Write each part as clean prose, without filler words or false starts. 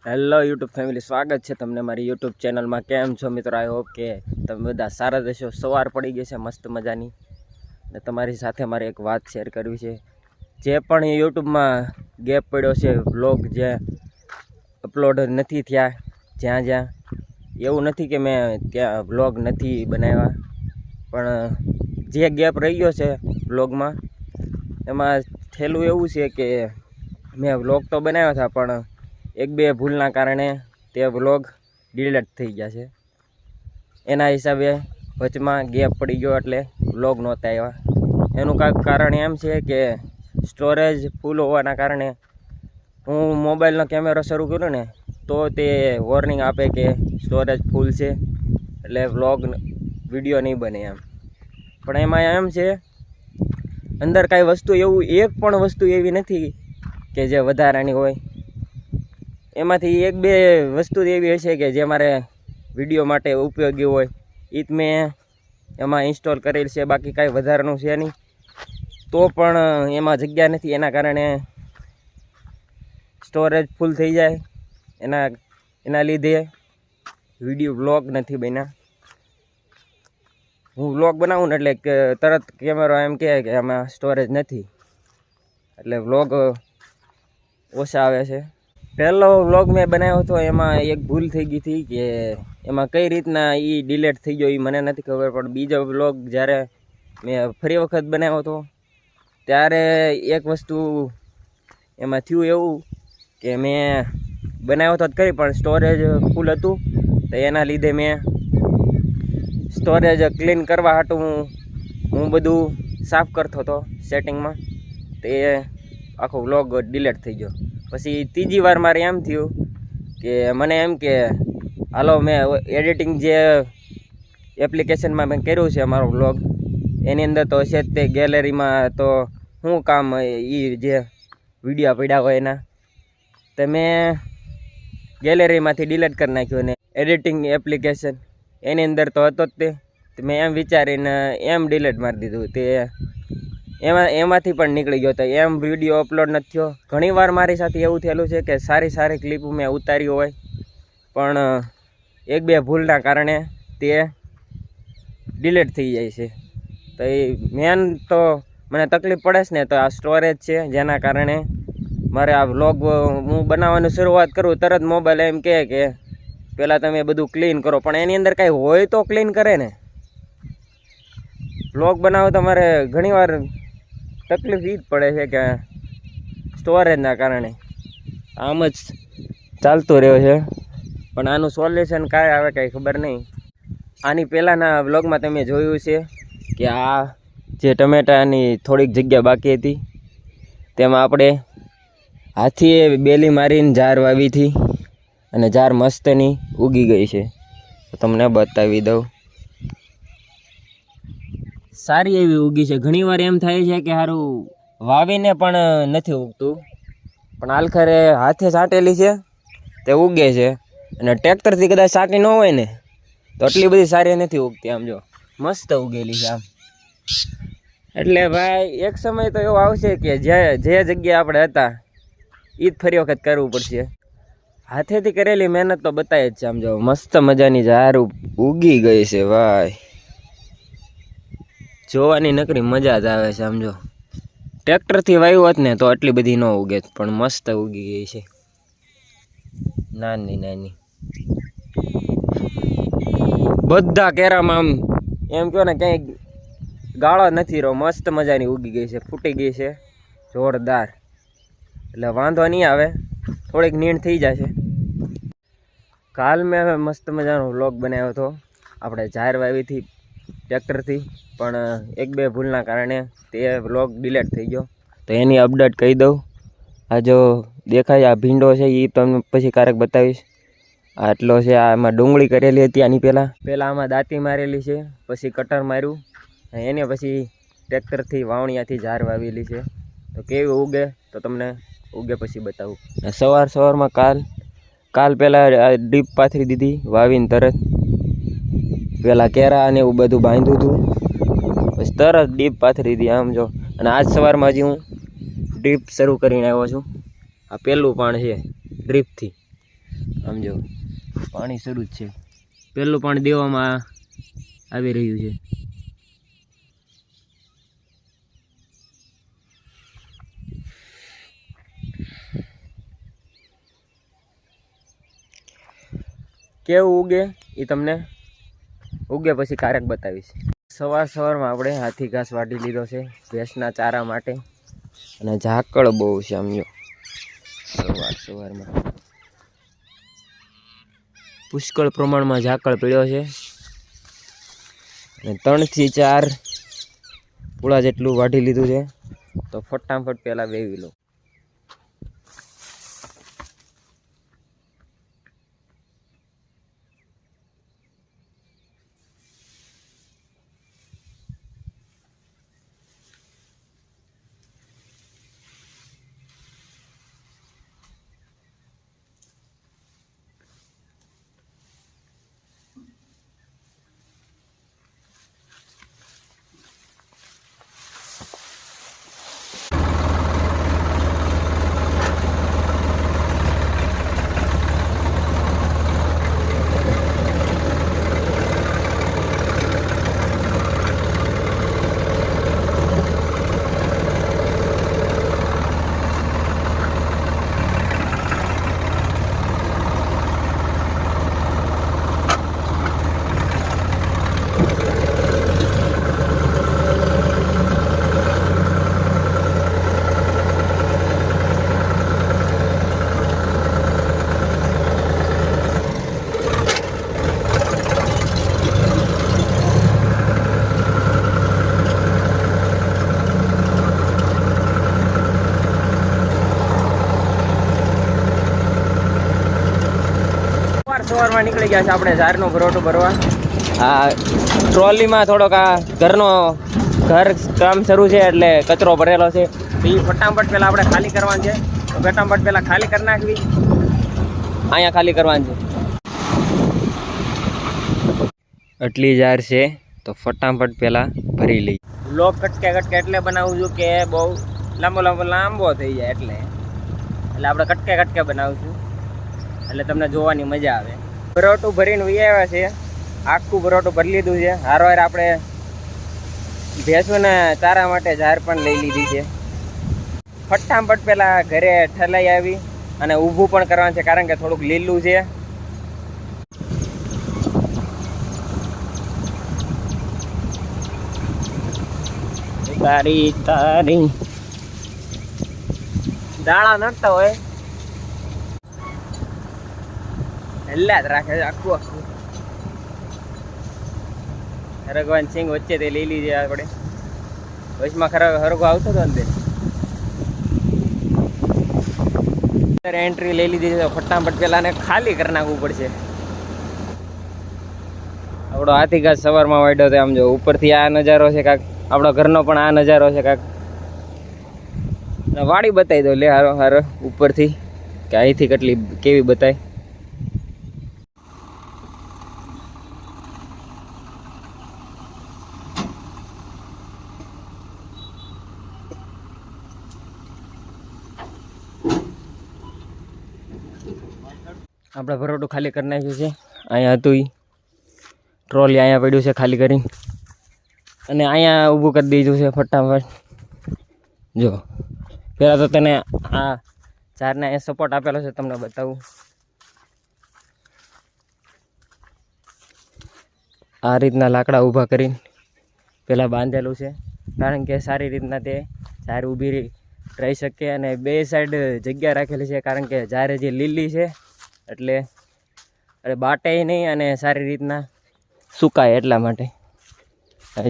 Hello YouTube family, સ્વાગત છે તમને મારી યુટ્યુબ ચેનલમાં. કેમ છો મિત્રો? આઈ હોપ કે તમે બધા સારા રહેશો. સવાર પડી ગઈ છે મસ્ત મજાની, અને તમારી સાથે મારે એક વાત શેર કરવી છે. જે પણ યુટ્યુબમાં ગેપ પડ્યો છે, વ્લોગ જે અપલોડ નથી થયા જ્યાં જ્યાં, એવું નથી કે મેં ત્યાં વ્લોગ નથી બનાવ્યા, પણ જે ગેપ રહી ગયો છે વ્લોગમાં, એમાં થયેલું એવું છે કે મેં વ્લોગ તો બનાવ્યા હતા, પણ એક બે ભૂલના કારણે તે વ્લોગ ડિલીટ થઈ ગયા છે. એના હિસાબે વચમાં ગેપ પડી ગયો, એટલે વ્લોગ નહોતા આવ્યા. એનું કાંઈક કારણ એમ છે કે સ્ટોરેજ ફૂલ હોવાના કારણે હું મોબાઈલનો કેમેરો શરૂ કરું ને તો તે વોર્નિંગ આપે કે સ્ટોરેજ ફૂલ છે, એટલે વ્લોગ વિડીયો નહીં બને એમ. પણ એમાં એમ છે, અંદર કાંઈ વસ્તુ એવું એક પણ વસ્તુ એવી નથી કે જે વધારાની હોય. એમાંથી એક બે વસ્તુ એવી હશે કે જે મારે વિડીયો માટે ઉપયોગી હોય, એ જ મેં એમાં ઇન્સ્ટોલ કરેલ છે. બાકી કાંઈ વધારાનું છે નહીં, તો પણ એમાં જગ્યા નથી. એના કારણે સ્ટોરેજ ફૂલ થઈ જાય, એના લીધે વિડીયો વ્લોગ નથી બન્યા. હું વ્લોગ બનાવું ને એટલે તરત કેમેરો એમ કહે કે આમાં સ્ટોરેજ નથી, એટલે વ્લોગ ઓછા આવે છે. પહેલો વ્લોગ મેં બનાવ્યો હતો, એમાં એક ભૂલ થઈ ગઈ હતી કે એમાં કઈ રીતના એ ડિલીટ થઈ ગયો એ મને નથી ખબર. પણ બીજો વ્લોગ જ્યારે મેં ફરી વખત બનાવ્યો હતો, ત્યારે એક વસ્તુ એમાં થયું એવું કે મેં બનાવ્યો તો કરી, પણ સ્ટોરેજ ફૂલ હતું. તો એના લીધે મેં સ્ટોરેજ ક્લીન કરવા હાટું હું બધું સાફ કરતો હતો સેટિંગમાં, તે આખો વ્લોગ ડિલીટ થઈ ગયો. પછી ત્રીજી વાર મારે એમ થયું કે મને એમ કે હાલો મેં એડિટિંગ જે એપ્લિકેશનમાં મેં કર્યું છે અમારો વ્લોગ, એની અંદર તો છે તે ગેલેરીમાં તો શું કામ એ જે વિડીયો પડ્યા હોય એના, તો મેં ગેલેરીમાંથી ડિલીટ કરી નાખ્યું. અને એડિટિંગ એપ્લિકેશન એની અંદર તો હતો જ તે મેં એમ વિચારીને એમ ડિલીટ મારી દીધું. તે એમાંથી પણ નીકળી ગયો. તો એમ વિડીયો અપલોડ નથી થયો. ઘણીવાર મારી સાથે એવું થયેલું છે કે સારી ક્લિપ મેં ઉતારી હોય, પણ એક બે ભૂલના કારણે તે ડિલીટ થઈ જાય છે. તો એ મેન તો મને તકલીફ પડે છે ને, તો આ સ્ટોરેજ છે, જેના કારણે મારે આ વ્લોગ હું બનાવવાની શરૂઆત કરું તરત મોબાઈલ એમ કહે કે પહેલાં તમે બધું ક્લીન કરો. પણ એની અંદર કાંઈ હોય તો ક્લીન કરે ને. વ્લોગ બનાવો તો મારે ઘણીવાર તકલીફ એ જ પડે છે કે સ્ટોરેજના કારણે આમ જ ચાલતું રહ્યો છે. પણ આનું સોલ્યુશન કાંઈ આવે કાંઈ ખબર નહીં. આની પહેલાંના વ્લોગમાં તમે જોયું છે કે આ જે ટમેટાની થોડીક જગ્યા બાકી હતી, તેમાં આપણે હાથીએ બેલી મારીને ઝાર વાવી હતી, અને ઝાર મસ્તની ઉગી ગઈ છે. તો તમને બતાવી દઉં, સારી એવી ઉગી છે. ઘણીવાર એમ થાય છે કે સારું વાવીને પણ નથી ઉગતું, પણ આલખરે હાથે સાંટેલી છે તે ઉગે છે. અને ટ્રેક્ટરથી કદાચ સાંટી ન હોય ને તો આટલી બધી સારી નથી ઉગતી. આમ જો મસ્ત ઉગેલી છે આમ. એટલે ભાઈ એક સમય તો એવો આવશે કે જે જગ્યાએ આપણે હતા એ જ ફરી વખત કરવું પડશે. હાથેથી કરેલી મહેનત તો બતાવી જ છે. આમ જો મસ્ત મજાની ઝાર ઉગી ગઈ છે ભાઈ, જોવાની નકરી મજા જ આવે છે. આમ જો ટ્રેક્ટરથી વાવ્યું હોત ને તો આટલી બધી ન ઉગે, પણ મસ્ત ઉગી ગઈ છે, નાની. બધા કેરામાં આમ એમ કહો ને ક્યાંય ગાળો નથી રહ્યો. મસ્ત મજાની ઉગી ગઈ છે, ફૂટી ગઈ છે જોરદાર. એટલે વાંધો નહીં આવે, થોડીક નીણ થઈ જશે. કાલ મેં મસ્ત મજાનો વ્લોગ બનાવ્યો હતો, આપણે ઝાર વાવી હતી ટ્રેક્ટરથી, પણ એક બે ભૂલના કારણે તે વ્લોગ ડિલીટ થઈ ગયો. તો એની અપડેટ કહી દઉં. આ જો દેખાય આ ભીંડો છે, એ તમને પછી ક્યારેક બતાવીશ. આટલો છે, આમાં ડુંગળી કરેલી હતી આની પહેલાં આમાં દાંતી મારેલી છે, પછી કટર માર્યું, એને પછી ટ્રેક્ટરથી વાવણીયાથી ઝાર વાવેલી છે. તો કેવી ઉગે તો તમને ઉગે પછી બતાવું. સવારમાં કાલ પહેલાં ડીપ પાથરી દીધી વાવીને તરત. પહેલાં કેરા અને એવું બધું બાંધ્યું હતું, પછી તરત ડીપ પાથરી દીધી. આમ જો. અને આજ સવારમાં હજી હું ડ્રીપ શરૂ કરીને આવ્યો છું. આ પહેલું પાણ છે ડ્રીપથી. આમ જો પાણી શરૂ જ છે, પહેલું પાણી દેવામાં આવી રહ્યું છે. કેવું ઉગે એ તમને ઉગે પછી કારક બતાવીશ. સવારમાં આપણે હાથી ઘાસ વાટી લીધો છે ભેંસના ચારા માટે, અને ઝાકળ બહુ છે. આમ જો સવારમાં પુષ્કળ પ્રમાણમાં ઝાકળ પડ્યો છે, અને 3 થી 4 પૂળા જેટલું વાઢી લીધું છે. તો ફટાફટ પહેલાં વેવી લો. સવારમાં નીકળી ગયા છે આપણે ઝારનો ભરોટો ભરવા. આ ટ્રોલીમાં થોડોક આ ઘર કામ શરૂ છે એટલે કચરો ભરેલો છે, તો એ ફટાફટ પહેલાં આપણે ખાલી કરવાનું છે. તો ફટાફટ પહેલાં ખાલી કરી નાખવી, અહીંયા ખાલી કરવાનું છે. આટલી જાર છે તો ફટાફટ પહેલાં ભરી લઈ. બ્લોગ કટકે એટલે બનાવું છું કે બહુ લાંબો થઈ જાય, એટલે આપણે કટકે બનાવું છું, એટલે તમને જોવાની મજા આવે. ભરોટું ભરીને વહી આવ્યા છે, આખું ભરોટું ભરી લીધું છે. હારવાર આપણે ભેંસોના ચારા માટે ઝાર પણ લઈ લીધી છે. ફટાફટ પહેલાં ઘરે ઠલાઈ આવી અને ઊભું પણ કરવાનું છે, કારણ કે થોડુંક લીલું છે. તારી દાણા નડતા હોય હેલા જ રાખે છે આખું. હરગવાન સિંગ વચ્ચે તે લઈ લીધી આપણે, વચમાં હરગો આવતો હતો અંદર એન્ટ્રી લઈ લીધી છે. તો ફટાફટ પેલા ને ખાલી કરી નાખવું પડશે. આપણો હાથી ઘાસ સવારમાં વાઢ્યો હતો. આમ જો ઉપરથી આ નજારો છે કાંક, આપણો ઘરનો પણ આ નજારો છે કાંક. વાડી બતાવી દો લે હારો ઉપરથી, કે અહીંથી કેવી બતાય. આપણે ભરોટું ખાલી કરી નાખ્યું છે. અહીંયા હતું ટ્રોલી, અહીંયા પડ્યું છે ખાલી કરી, અને અહીંયા ઊભું કરી દીધું છે ફટાફટ. જો પહેલાં તો તને આ ઝાડને એ સપોર્ટ આપેલો છે, તમને બતાવું. આ રીતના લાકડા ઊભા કરીને પહેલાં બાંધેલું છે, કારણ કે સારી રીતના તે ઝાડ ઊભી રહી શકે. અને બે સાઈડ જગ્યા રાખેલી છે, કારણ કે ઝાડ જે લીલી છે એટલે બાટે નહીં અને સારી રીતના સુકાય એટલા માટે.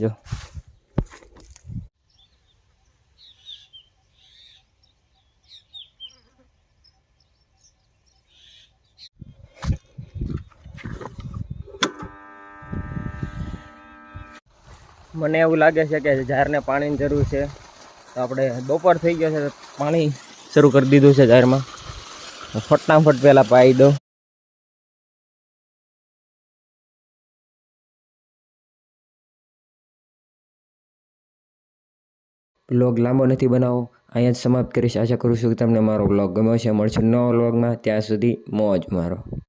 જો મને એવું લાગે છે કે ઝાડને પાણીની જરૂર છે, તો આપણે બપોર થઈ ગયો છે તો પાણી શરૂ કરી દીધું છે ઝાડમાં. ફટાફટ પહેલાં પાઈ દો. વ્લોગ લાંબો નથી બનાવો, અહીંયા જ સમાપ્ત કરીશ. આશા કરું છું કે તમને મારો વ્લોગ ગમ્યો છે. મળશું નવા વ્લોગમાં, ત્યાં સુધી મોજ મારો.